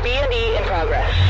B&E in progress.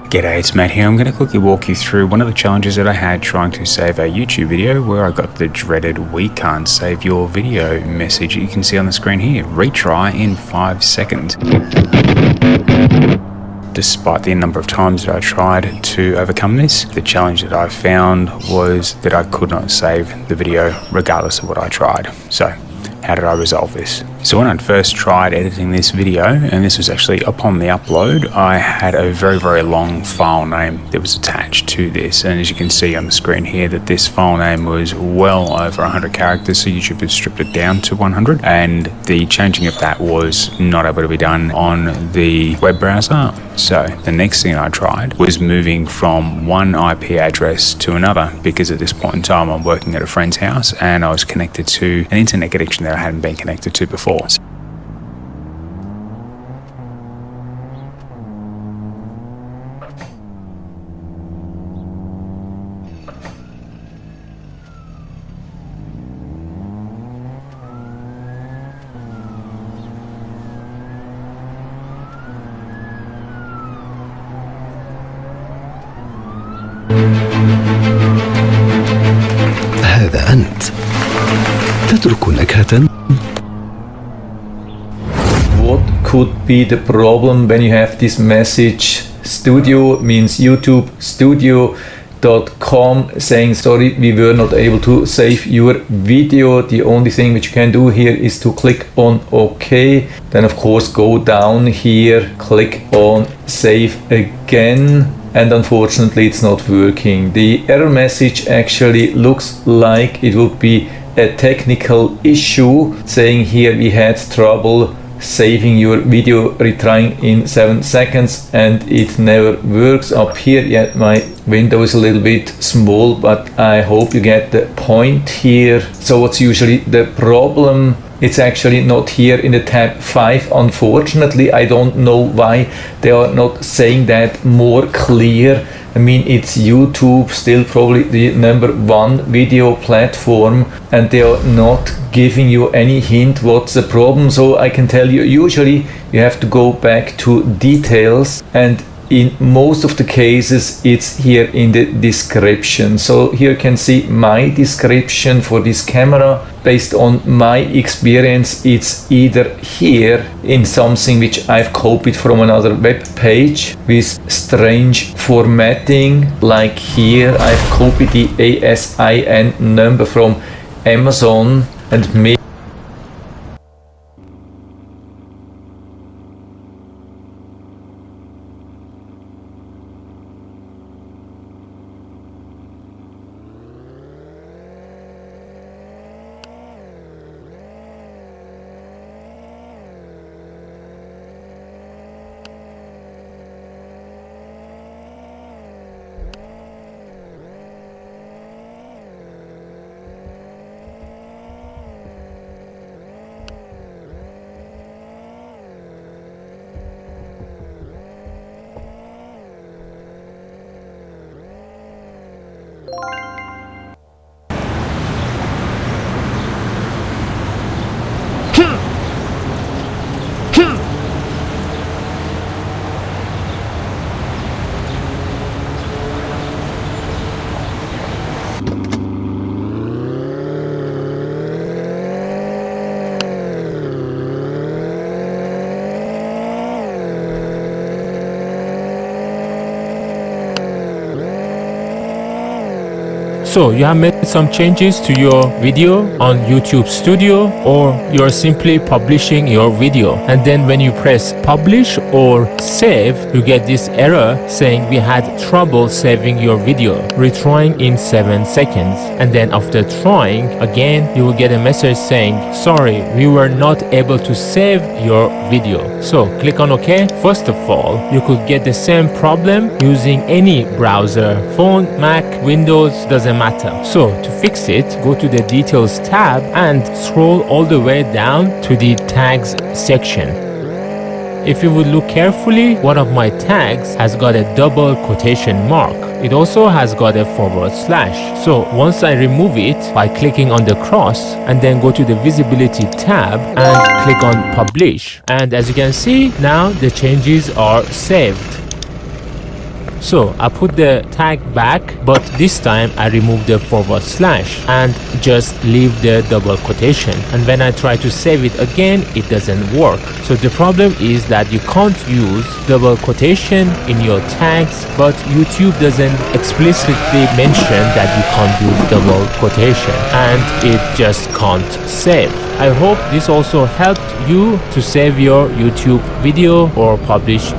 G'day, it's Matt here. I'm going to quickly walk you through one of the challenges that I had trying to save a YouTube video where I got the dreaded "we can't save your video" message you can see on the screen here. Retry in 5 seconds. Despite the number of times that I tried to overcome this, the challenge that I found was that I could not save the video regardless of what I tried. So, how did I resolve this? So when I first tried editing this video, and this was actually upon the upload, I had a very long file name that was attached to this, and as you can see on the screen here that this file name was well over 100 characters, so YouTube had stripped it down to 100, and the changing of that was not able to be done on the web browser. So the next thing I tried was moving from one IP address to another, because at this point in time I'm working at a friend's house and I was connected to an internet connection that I hadn't been connected to before. هذا أنت تترك نكهة. What could be the problem when you have this message? Studio means YouTube Studio.com saying sorry, we were not able to save your video. The only thing which you can do here is to click on OK. Then of course go down here, click on save again. And unfortunately it's not working. The error message actually looks like it would be a technical issue, saying here we had trouble saving your video, retrying in 7 seconds, and it never works. Up here, yeah, my window is a little bit small, but I hope you get the point here. So what's usually the problem? It's actually not here in the tab 5, unfortunately. I don't know why they are not saying that more clear. I mean, it's YouTube, still probably the #1 video platform, and they are not giving you any hint what's the problem. So I can tell you, usually you have to go back to details, and in most of the cases it's here in the description. So here you can see my description for this camera. Based on my experience, it's either here in something which I've copied from another web page with strange formatting, like here I've copied the ASIN number from Amazon, and maybe So you have made some changes to your video on YouTube Studio, or you're simply publishing your video, and then when you press publish or save, you get this error saying we had trouble saving your video, retrying in 7 seconds. And then after trying again, you will get a message saying sorry, we were not able to save your video. So click on OK. First of all, you could get the same problem using any browser, phone, Mac, Windows, doesn't matter. So to fix it, go to the details tab and scroll all the way down to the tags section. If you would look carefully, one of my tags has got a double quotation mark. It also has got a /. So once I remove it by clicking on the cross and then go to the visibility tab and click on publish. And as you can see, now the changes are saved. So I put the tag back, but this time I remove the / and just leave the double quotation. And when I try to save it again, it doesn't work. So the problem is that you can't use double quotation in your tags, but YouTube doesn't explicitly mention that you can't use double quotation, and it just can't save. I hope this also helped you to save your YouTube video or publish.